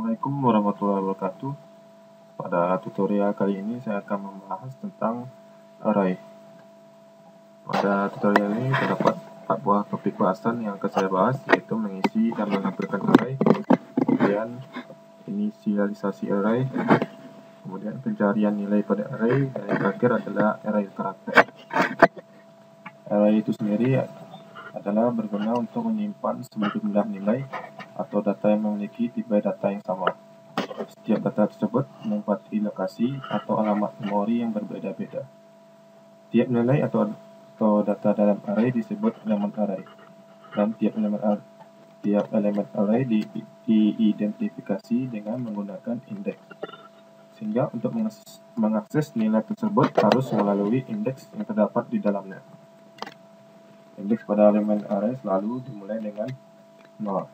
Assalamualaikum warahmatullahi wabarakatuh. Pada tutorial kali ini saya akan membahas tentang array. Pada tutorial ini terdapat 4 buah topik bahasan yang akan saya bahas, yaitu mengisi dan menampilkan array, kemudian inisialisasi array, kemudian pencarian nilai pada array, dan yang terakhir adalah array karakter. Array itu sendiri adalah berguna untuk menyimpan sebuah jumlah nilai atau data yang memiliki tipe data yang sama. Setiap data tersebut menempati lokasi atau alamat memori yang berbeda-beda. Tiap nilai atau data dalam array disebut elemen array, dan tiap elemen array diidentifikasi dengan menggunakan indeks. Sehingga untuk mengakses nilai tersebut harus melalui indeks yang terdapat di dalamnya. Indeks pada elemen array selalu dimulai dengan 0.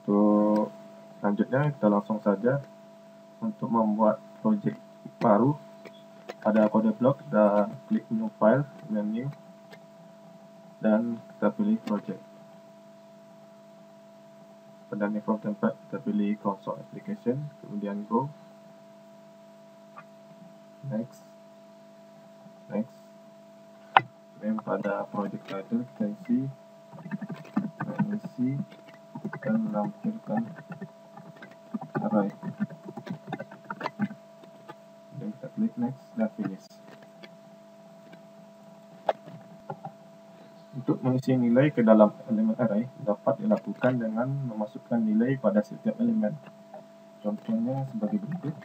Untuk selanjutnya kita langsung saja untuk membuat project baru. Pada kode blok kita klik new file, menu, dan kita pilih project. Pada new from template kita pilih console application, kemudian go, next. Dan pada project title kita isi dan menampilkan array. Dan kita klik next dan finish. Untuk mengisi nilai ke dalam elemen array dapat dilakukan dengan memasukkan nilai pada setiap elemen. Contohnya sebagai berikut.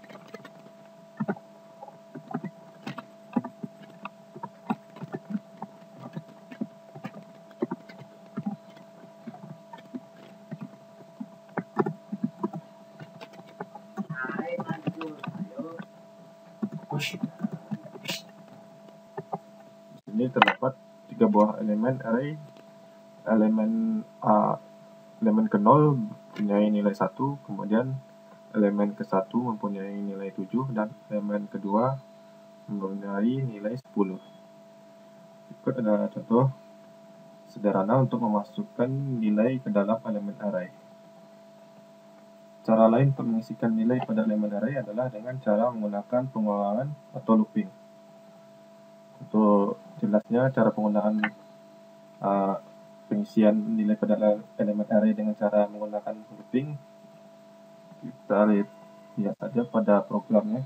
Di sini terdapat 3 buah elemen array. Elemen ke-0 mempunyai nilai 1, kemudian elemen ke-1 mempunyai nilai 7, dan elemen kedua mempunyai nilai 10. Berikut adalah contoh sederhana untuk memasukkan nilai ke dalam elemen array. Cara lain untuk mengisikan nilai pada elemen array adalah dengan cara menggunakan pengulangan atau looping. Untuk jelasnya cara penggunaan pengisian nilai pada elemen array dengan cara menggunakan looping, kita lihat saja pada programnya.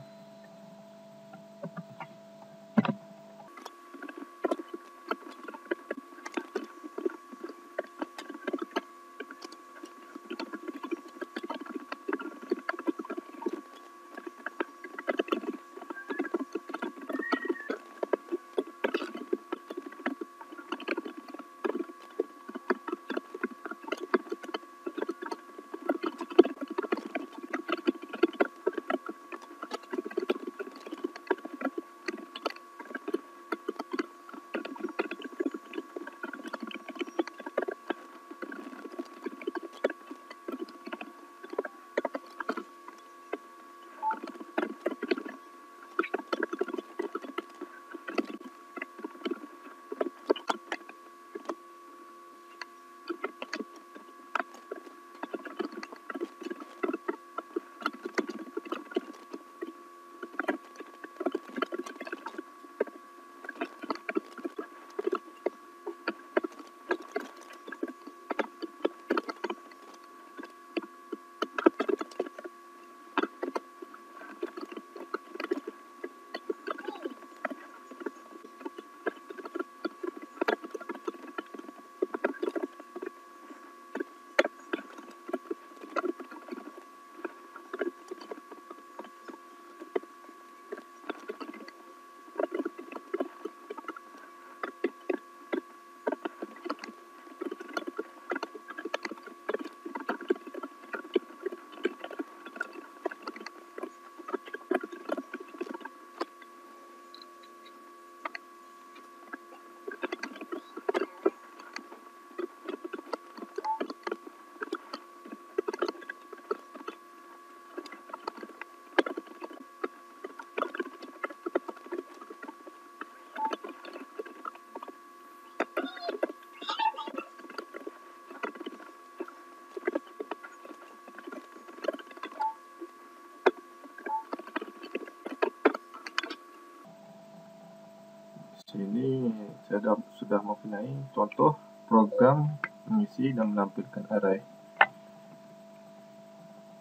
sudah mempunyai contoh program mengisi dan menampilkan array.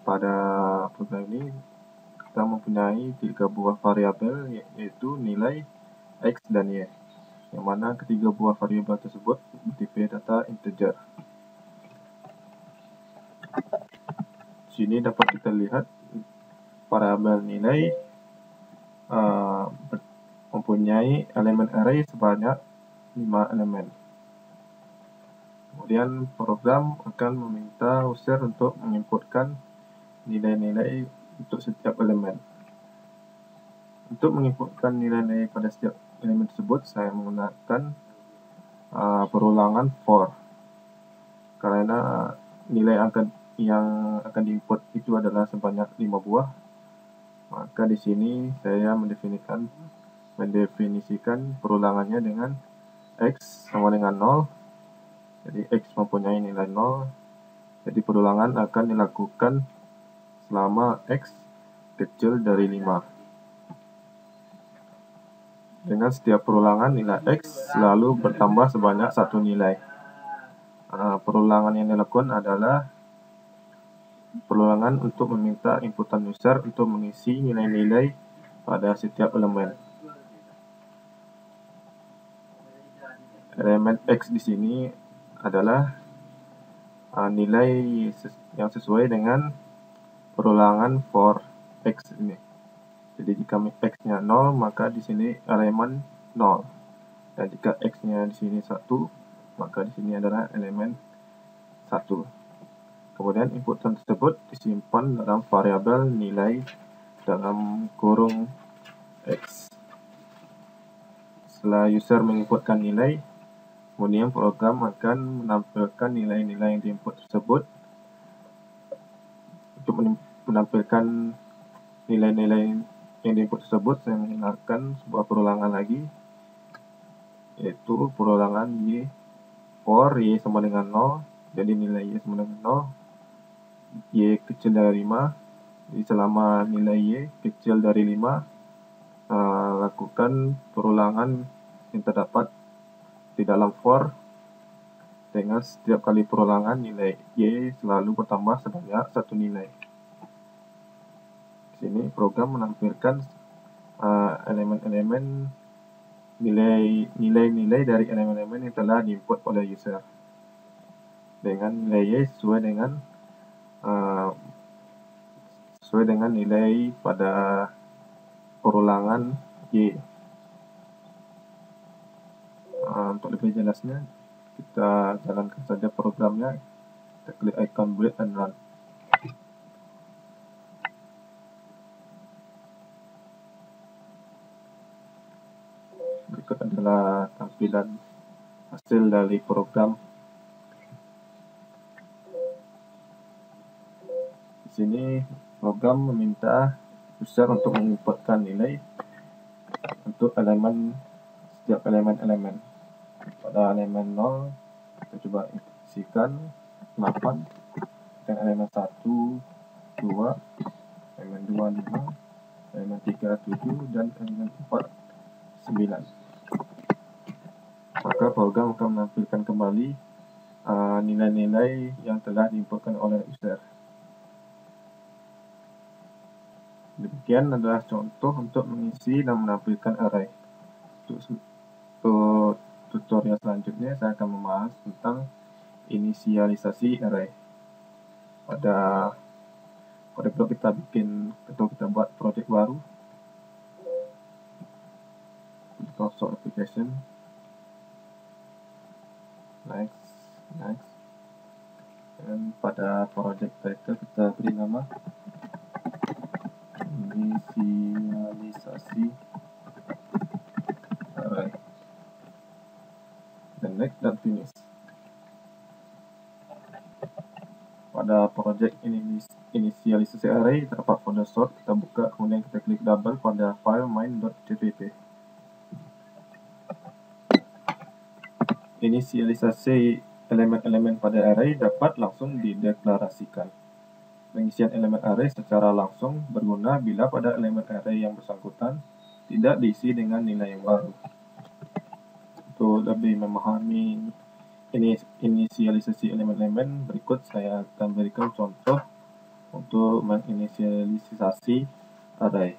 Pada program ini kita mempunyai 3 buah variabel, yaitu nilai, X, dan Y, yang mana ketiga buah variabel tersebut bertipe data integer. Di sini dapat kita lihat variabel nilai mempunyai elemen array sebanyak 5 elemen. Kemudian program akan meminta user untuk menginputkan nilai-nilai untuk setiap elemen. Untuk menginputkan nilai-nilai pada setiap elemen tersebut, saya menggunakan perulangan for, karena nilai yang akan diinput itu adalah sebanyak 5 buah. Maka di sini saya mendefinisikan perulangannya dengan X sama dengan 0. Jadi X mempunyai nilai 0. Jadi perulangan akan dilakukan selama X kecil dari 5. Dengan setiap perulangan, nilai X selalu bertambah sebanyak satu nilai. Perulangan yang dilakukan adalah perulangan untuk meminta inputan user untuk mengisi nilai-nilai pada setiap elemen. Elemen X di sini adalah nilai yang sesuai dengan perulangan for X ini. Jadi jika X-nya 0, maka di sini elemen 0. Dan jika X-nya di sini 1, maka di sini adalah elemen 1. Kemudian inputan tersebut disimpan dalam variabel nilai dalam kurung X. Setelah user menginputkan nilai, kemudian program akan menampilkan nilai-nilai yang diinput tersebut. Untuk menampilkan nilai-nilai yang diinput tersebut, saya menggunakan sebuah perulangan lagi, yaitu perulangan Y for Y sama dengan 0. Jadi nilai Y sama dengan 0, Y kecil dari 5. Jadi selama nilai Y kecil dari 5, lakukan perulangan yang terdapat di dalam for. Dengan setiap kali perulangan, nilai Y selalu bertambah sebanyak satu nilai. Di sini program menampilkan elemen-elemen nilai-nilai dari elemen-elemen yang telah diinput oleh user. Dengan nilai Y sesuai dengan nilai pada perulangan Y. Untuk lebih jelasnya, kita jalankan saja programnya. Kita klik icon build and run. Berikut adalah tampilan hasil dari program. Di sini program meminta user untuk menginputkan nilai untuk setiap elemen. Pada elemen 0, kita coba isikan 8, dan elemen 1, 2, elemen 2, 5, elemen 3, 7, dan elemen 4, 9. Maka program akan menampilkan kembali nilai-nilai yang telah diinputkan oleh user. Demikian adalah contoh untuk mengisi dan menampilkan array. Untuk tutorial selanjutnya, saya akan membahas tentang inisialisasi array. Pada blog kita buat project baru, Microsoft application, next, dan pada project title kita beri nama inisialisasi array, dan next dan finish. Pada project inisialisasi array terdapat folder source, kita buka, kemudian kita klik double pada file main.ttt. Inisialisasi elemen-elemen pada array dapat langsung dideklarasikan. Pengisian elemen array secara langsung berguna bila pada elemen array yang bersangkutan tidak diisi dengan nilai yang baru. Untuk lebih memahami inisialisasi elemen-elemen, berikut saya akan berikan contoh untuk menginisialisasi array.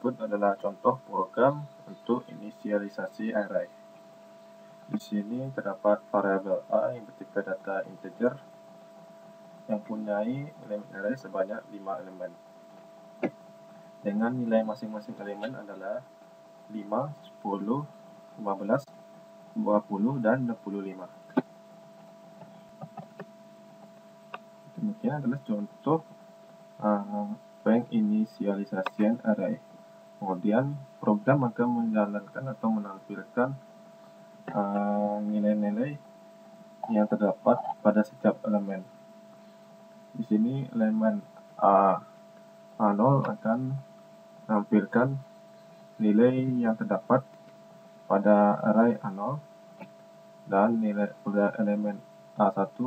Berikut adalah contoh program untuk inisialisasi array. Di sini terdapat variabel A yang bertipe data integer yang mempunyai elemen array sebanyak 5 elemen. Dengan nilai masing-masing elemen adalah 5, 10, 15, 20, dan 25. Demikian adalah contoh penginisialisasian array. Kemudian program akan menjalankan atau menampilkan nilai-nilai yang terdapat pada setiap elemen. Di sini elemen A0 akan menampilkan nilai yang terdapat pada array A0, dan nilai pada elemen A1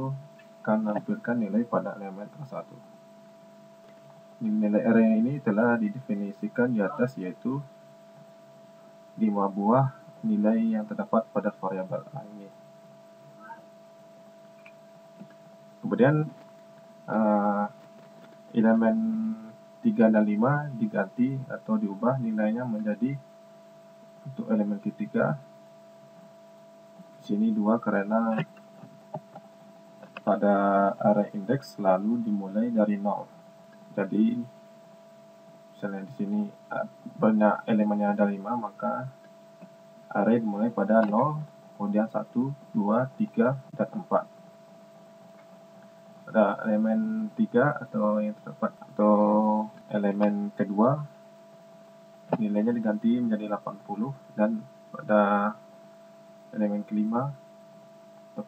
akan menampilkan nilai pada elemen A1. Nilai array ini telah didefinisikan di atas, yaitu 5 buah nilai yang terdapat pada variabel A ini. Kemudian elemen 3 dan 5 diganti atau diubah nilainya menjadi, untuk elemen ketiga di sini 2 karena pada array index selalu dimulai dari 0. Jadi misalnya di sini banyak elemennya ada 5, maka array dimulai pada 0, kemudian 1, 2, 3, dan 4. Pada elemen 3 atau yang terdapat atau elemen kedua, nilainya diganti menjadi 80, dan pada elemen kelima pada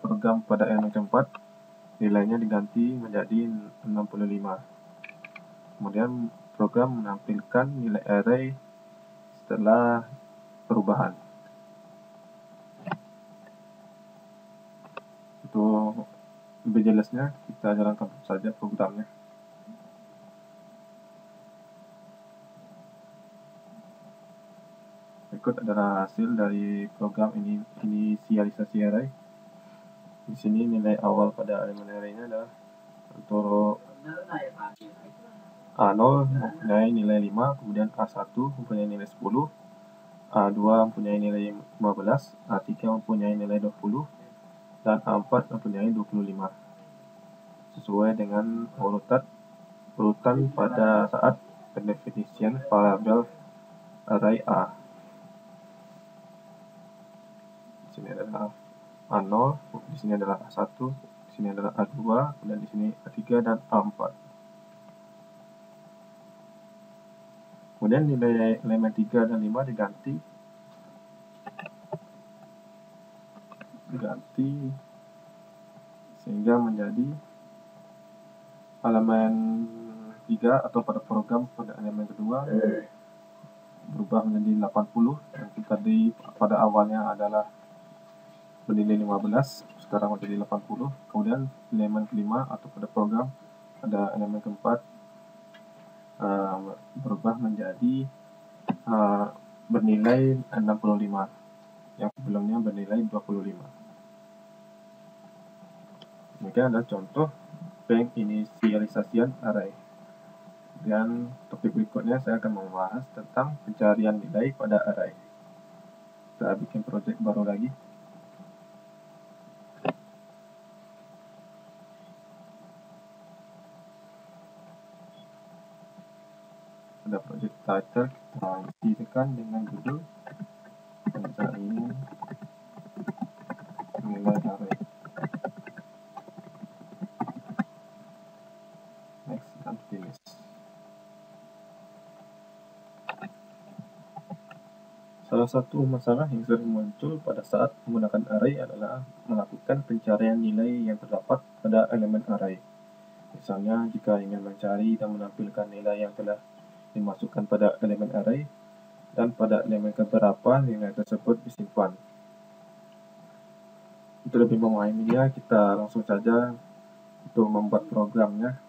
program pada elemen keempat, nilainya diganti menjadi 65. Kemudian program menampilkan nilai array setelah perubahan. Untuk lebih jelasnya, kita jalankan saja programnya. Berikut berikut adalah hasil dari program inisialisasi array. Di sini nilai awal pada elemen array-nya adalah untuk A0 mempunyai nilai 5, kemudian A1 mempunyai nilai 10, A2 mempunyai nilai 15, A3 mempunyai nilai 20, dan A4 mempunyai 25. Sesuai dengan urutan pada saat pendefinisian variabel array A. Di sini adalah A0, di sini adalah A1, di sini adalah A2, dan di sini A3 dan A4. Kemudian nilai elemen 3 dan 5 diganti sehingga menjadi elemen 3 atau pada program pada elemen kedua berubah menjadi 80, yang tadi pada awalnya adalah bernilai 15, sekarang menjadi 80. Kemudian elemen kelima atau pada program pada elemen keempat berubah menjadi bernilai 65, yang sebelumnya bernilai 25. Demikian adalah contoh penginisialisasian array. Dan topik berikutnya saya akan membahas tentang pencarian nilai pada array. Kita bikin project baru lagi. Pada project title kita isikan dengan judul pencarian nilai array. Next dan finish. Salah satu masalah yang sering muncul pada saat menggunakan array adalah melakukan pencarian nilai yang terdapat pada elemen array. Misalnya, jika ingin mencari dan menampilkan nilai yang telah dimasukkan pada elemen array, dan pada elemen keberapa nilai tersebut disimpan. Untuk lebih memahaminya, kita langsung saja untuk membuat programnya.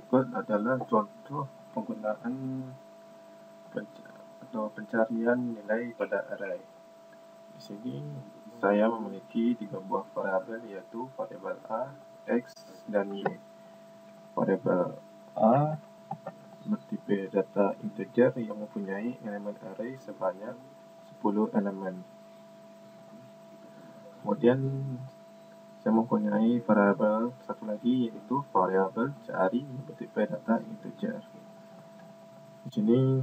berikut adalah contoh penggunaan pencarian nilai pada array. Di sini saya memiliki 3 buah variabel, yaitu variabel A, X, dan Y. Variabel A bertipe data integer yang mempunyai elemen array sebanyak 10 elemen. Kemudian saya mempunyai variabel satu lagi, yaitu variabel cari bertipe data integer. Di sini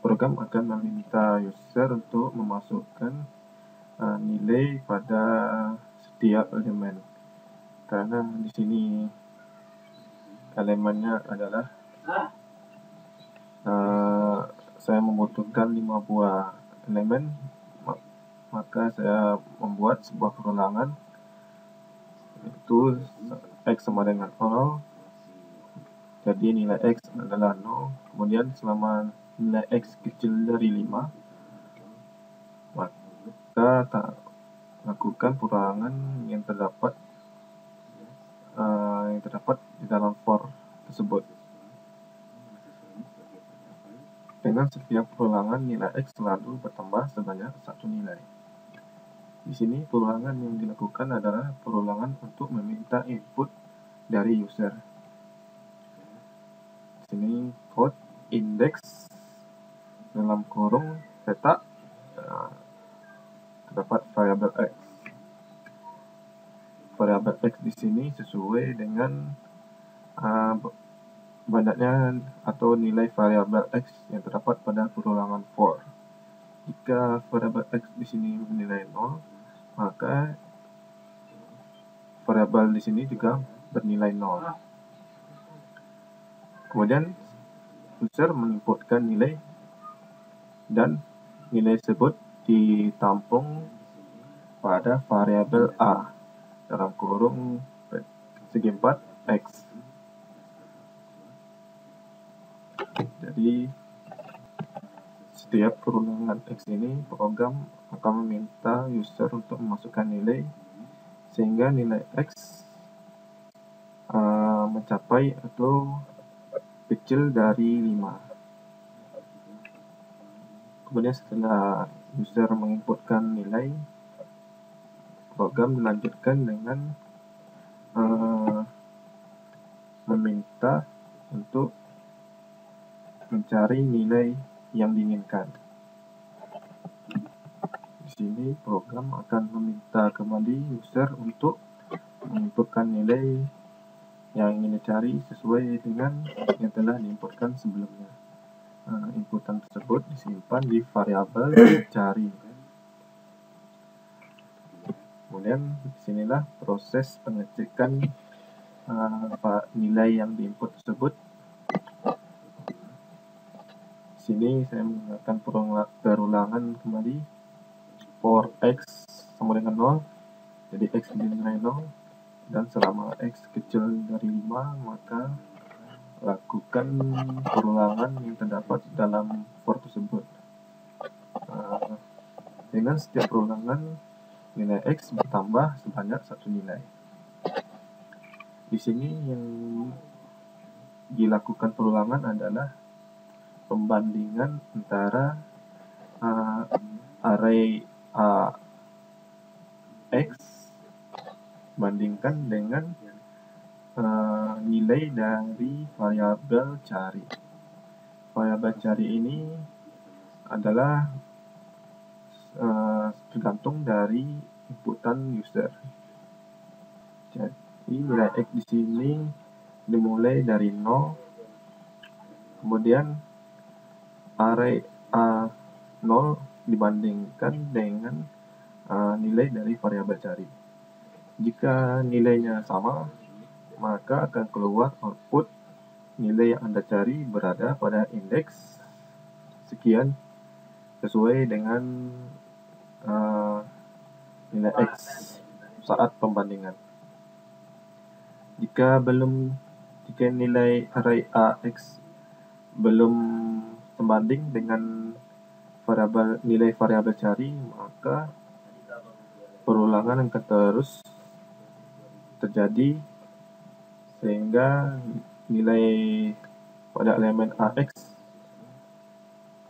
program akan meminta user untuk memasukkan nilai pada setiap elemen, karena di sini elemennya adalah saya membutuhkan 5 buah elemen, maka saya membuat sebuah perulangan, yaitu X sama dengan 0. Jadi nilai X adalah 0. Kemudian selama nilai X kecil dari 5, maka lakukan perulangan yang terdapat di dalam for tersebut. Dengan setiap perulangan, nilai X selalu bertambah sebanyak satu nilai. Di sini perulangan yang dilakukan adalah perulangan untuk meminta input dari user. Di sini code index dalam kurung petak terdapat variabel X. Variabel X di sini sesuai dengan banyaknya atau nilai variabel X yang terdapat pada perulangan for. Jika variabel X di sini bernilai 0, maka variabel di sini juga bernilai 0. Kemudian user menginputkan nilai, dan nilai tersebut ditampung pada variabel A dalam kurung segi 4 X. Jadi setiap perulangan X ini, program akan meminta user untuk memasukkan nilai sehingga nilai X mencapai atau kecil dari 5. Kemudian setelah user menginputkan nilai, program dilanjutkan dengan meminta untuk mencari nilai yang diinginkan. Di sini program akan meminta kembali user untuk menginputkan nilai yang ingin dicari sesuai dengan yang telah diinputkan sebelumnya. Inputan tersebut disimpan di variabel cari. Kemudian disinilah proses pengecekan nilai yang diinput tersebut. Di sini saya menggunakan perulangan kembali for X sama dengan 0. Jadi X dinilai 0, dan selama X kecil dari 5, maka lakukan perulangan yang terdapat dalam for tersebut. Dengan setiap perulangan, nilai X bertambah sebanyak satu nilai. Di sini yang dilakukan perulangan adalah pembandingan antara array X bandingkan dengan nilai dari variabel cari. Variabel cari ini adalah tergantung dari inputan user. Jadi nilai X di sini dimulai dari 0, kemudian array A0 dibandingkan dengan nilai dari variabel cari. Jika nilainya sama, maka akan keluar output nilai yang Anda cari berada pada indeks sekian sesuai dengan nilai X saat pembandingan. Jika nilai array AX belum sebanding dengan nilai variabel cari, maka perulangan akan terus terjadi sehingga nilai pada elemen AX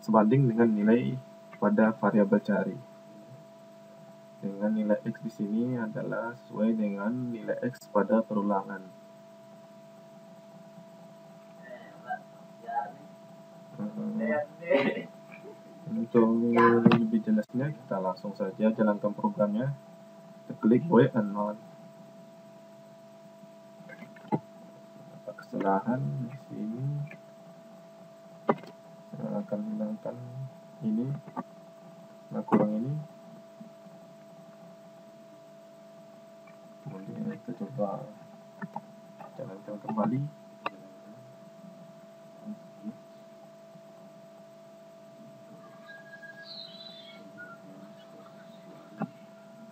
sebanding dengan nilai pada variabel cari. Dengan nilai X di sini adalah sesuai dengan nilai X pada perulangan. Untuk lebih jelasnya kita langsung saja jalankan programnya. Kita klik void unknown. Kesalahan di sini. Saya akan hilangkan ini. Nah, kurang ini. Kemudian kita coba jalankan kembali.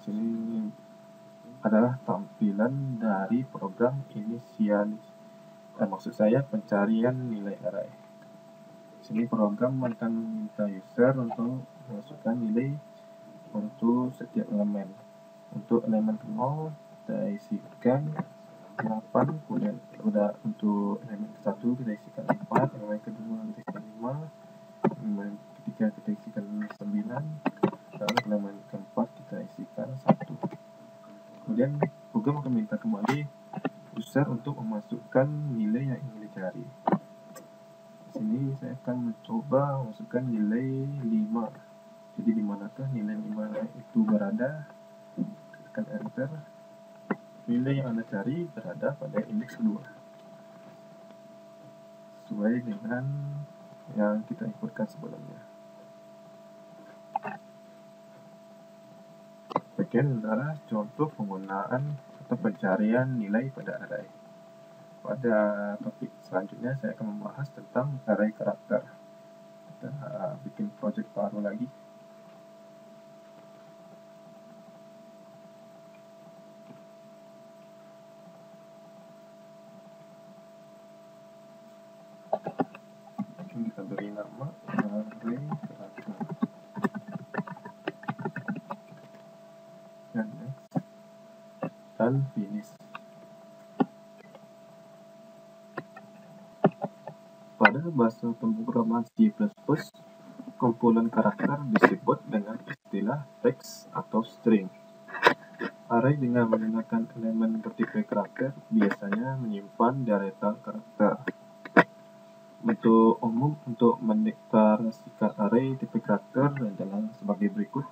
Sini adalah tampilan dari program maksud saya pencarian nilai array. Sini program akan minta user untuk masukkan nilai untuk setiap elemen. Untuk elemen 0 kita isikan 8, kemudian untuk elemen ke-1 kita isikan 4, elemen kedua kita isikan 5, elemen ketiga kita isikan 9, dan elemen keempat kita isikan 1. Kemudian program akan minta kembali user untuk memasukkan nilai yang ingin dicari. Di sini saya akan mencoba masukkan nilai 5. Jadi di manakah nilai 5 itu berada? Tekan enter. Nilai yang Anda cari berada pada indeks kedua, sesuai dengan yang kita inputkan sebelumnya. Bagian adalah contoh penggunaan atau pencarian nilai pada array. Pada topik selanjutnya saya akan membahas tentang array karakter. Kita bikin project baru lagi. Kita beri nama array karakter. Dan next dan finish. Pada bahasa pemrograman C++, komponen karakter disebut dengan istilah teks atau string. Array dengan menggunakan elemen bertipe karakter biasanya menyimpan deretan karakter. Bentuk umum untuk mendeklarasikan array tipe karakter adalah sebagai berikut.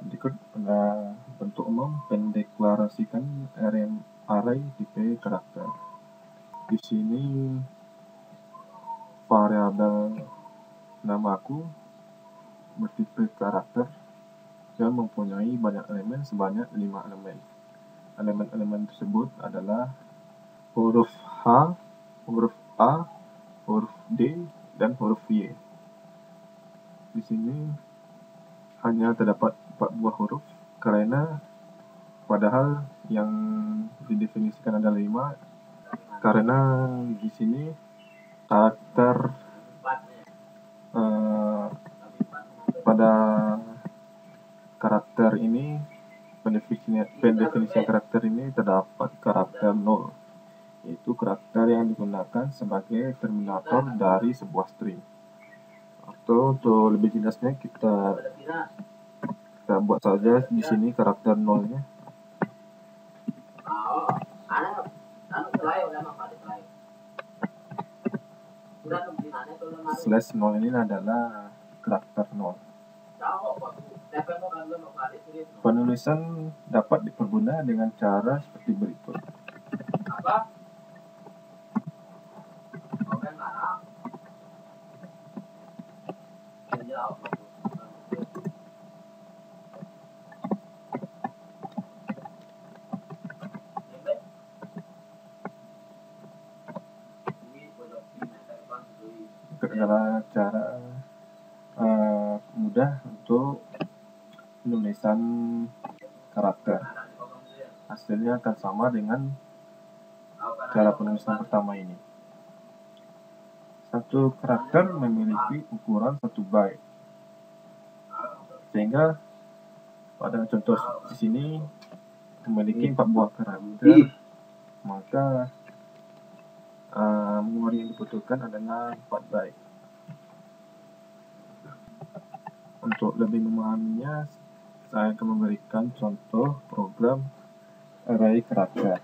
Berikut adalah bentuk umum mendeklarasikan array tipe karakter. Di sini variabel namaku bertipe karakter yang mempunyai banyak elemen sebanyak 5 elemen. Elemen-elemen tersebut adalah huruf H, huruf A, huruf D, dan huruf Y. Di sini hanya terdapat 4 buah huruf karena padahal yang didefinisikan adalah 5, karena di sini karakter pada karakter ini pendefinisian karakter ini terdapat karakter 0, yaitu karakter yang digunakan sebagai terminator dari sebuah string. Atau untuk lebih jelasnya kita buat saja di sini karakter 0-nya. Slash 0 ini adalah karakter 0. Penulisan dapat dipermudah dengan cara seperti berikut. adalah cara mudah untuk penulisan karakter. Hasilnya akan sama dengan cara penulisan pertama ini. Satu karakter memiliki ukuran 1 byte, sehingga pada contoh di sini memiliki 4 buah karakter, maka memori yang dibutuhkan adalah 4 byte. Untuk lebih memahaminya, saya akan memberikan contoh program array karakter.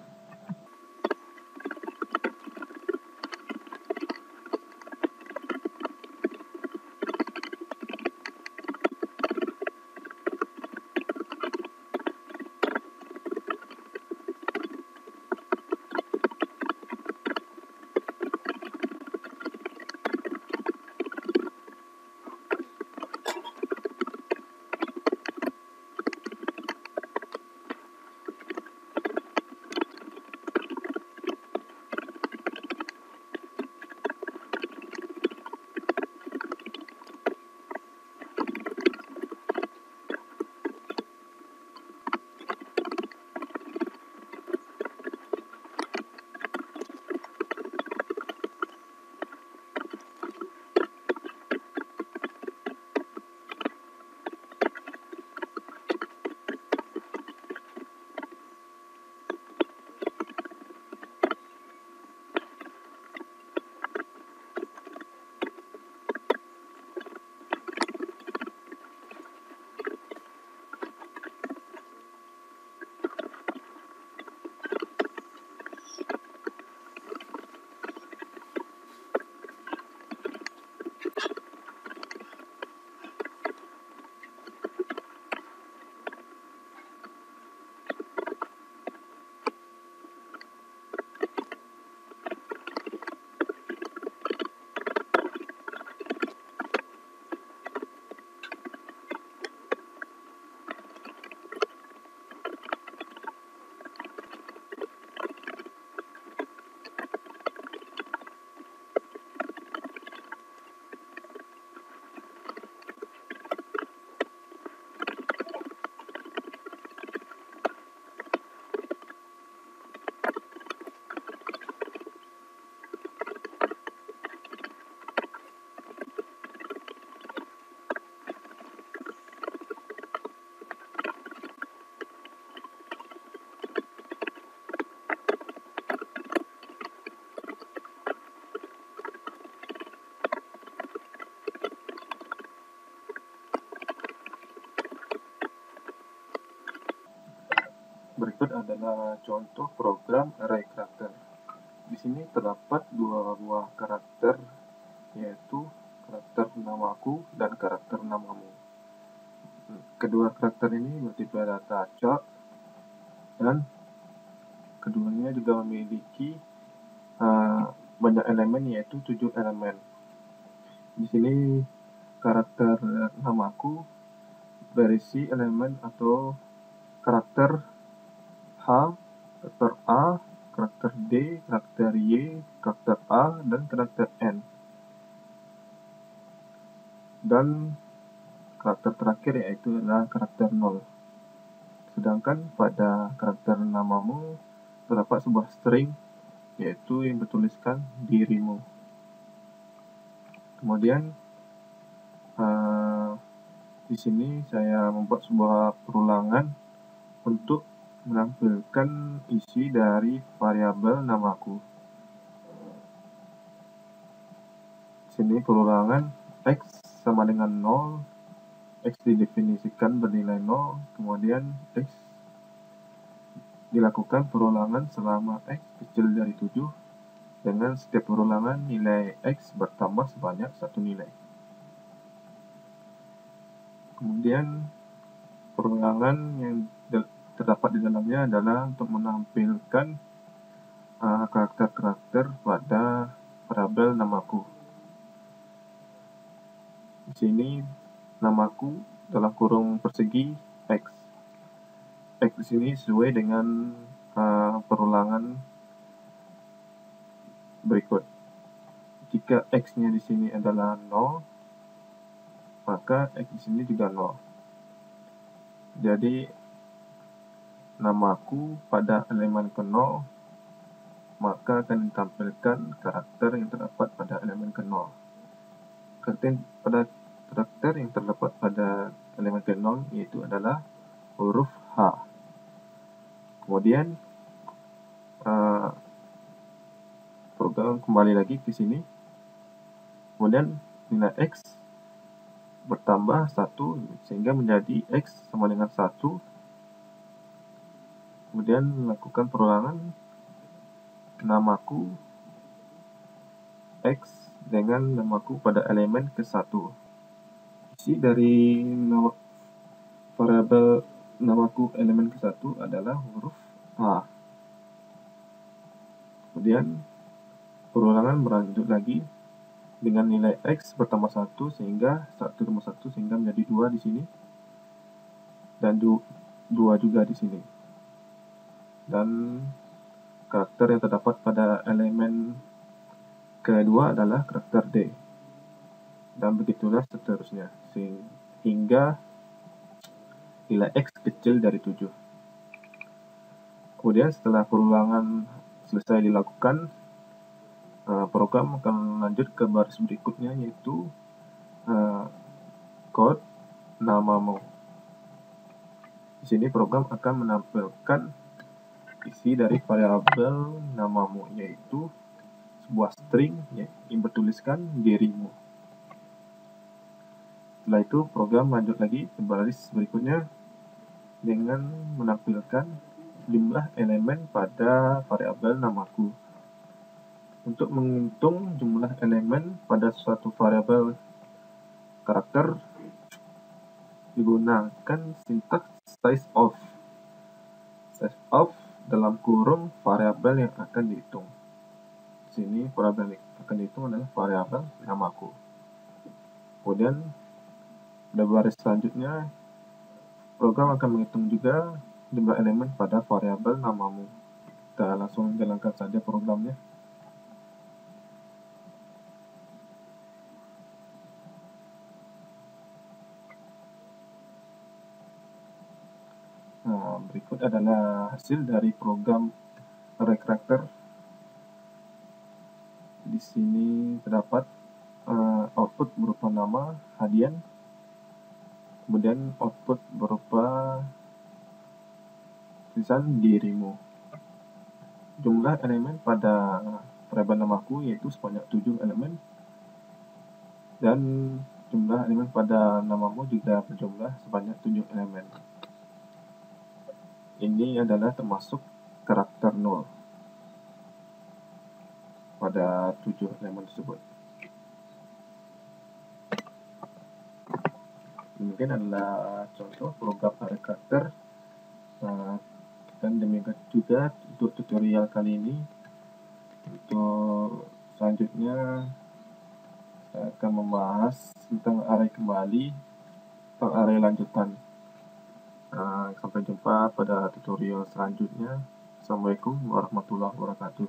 Berikut adalah contoh program array karakter. Di sini terdapat 2 buah karakter, yaitu karakter namaku dan karakter namamu. Kedua karakter ini bertipe data acak, dan keduanya juga memiliki banyak elemen, yaitu 7 elemen. Di sini karakter namaku berisi elemen atau karakter H, karakter A, karakter D, karakter Y, karakter A, dan karakter N. Dan karakter terakhir yaitu adalah karakter 0. Sedangkan pada karakter namamu terdapat sebuah string, yaitu yang bertuliskan dirimu. Kemudian di sini saya membuat sebuah perulangan untuk menampilkan isi dari variabel namaku. Di sini perulangan X sama dengan 0, X didefinisikan bernilai 0, kemudian X dilakukan perulangan selama X kecil dari 7, dengan setiap perulangan nilai X bertambah sebanyak 1 nilai. Kemudian perulangan yang terdapat di dalamnya adalah untuk menampilkan karakter-karakter pada variabel namaku. Di sini namaku dalam kurung persegi X. X di sini sesuai dengan perulangan berikut. jika X-nya di sini adalah 0, maka X di sini juga 0. Jadi namaku pada elemen ke-0, maka akan ditampilkan karakter yang terdapat pada elemen ke-0. Karakter yang terdapat pada elemen ke-0 yaitu adalah huruf H. Kemudian program kembali lagi ke sini. Kemudian nilai X bertambah 1 sehingga menjadi X sama dengan 1. Kemudian lakukan perulangan namaku X dengan namaku pada elemen ke-1. Isi dari variabel namaku elemen ke-1 adalah huruf A. Kemudian perulangan berlanjut lagi dengan nilai X bertambah 1 sehingga 1 tambah 1 sehingga menjadi 2 di sini. Dan 2 juga di sini. Dan karakter yang terdapat pada elemen kedua adalah karakter D. Dan begitulah seterusnya sehingga nilai X kecil dari 7. Kemudian setelah perulangan selesai dilakukan, program akan lanjut ke baris berikutnya, yaitu code namamu. Di sini program akan menampilkan isi dari variabel namamu, yaitu sebuah string yang bertuliskan dirimu. Setelah itu program lanjut lagi ke baris berikutnya dengan menampilkan jumlah elemen pada variabel namaku. Untuk menghitung jumlah elemen pada suatu variabel karakter digunakan sintaks sizeOf. SizeOf dalam kurung variabel yang akan dihitung. Di sini variabel yang akan dihitung adalah variabel namaku. Kemudian pada baris selanjutnya program akan menghitung juga jumlah elemen pada variabel namamu. Kita langsung jalankan saja programnya. Berikut adalah hasil dari program array karakter. Di sini terdapat output berupa nama Hadian, kemudian output berupa tulisan dirimu. Jumlah elemen pada variabel namaku yaitu sebanyak 7 elemen, dan jumlah elemen pada namamu juga berjumlah sebanyak 7 elemen. Ini adalah termasuk karakter 0 pada 7 elemen tersebut. Mungkin adalah contoh program array karakter. Dan demikian juga untuk tutorial kali ini. Untuk selanjutnya saya akan membahas tentang array kembali atau array lanjutan. Sampai jumpa pada tutorial selanjutnya. Assalamualaikum warahmatullahi wabarakatuh.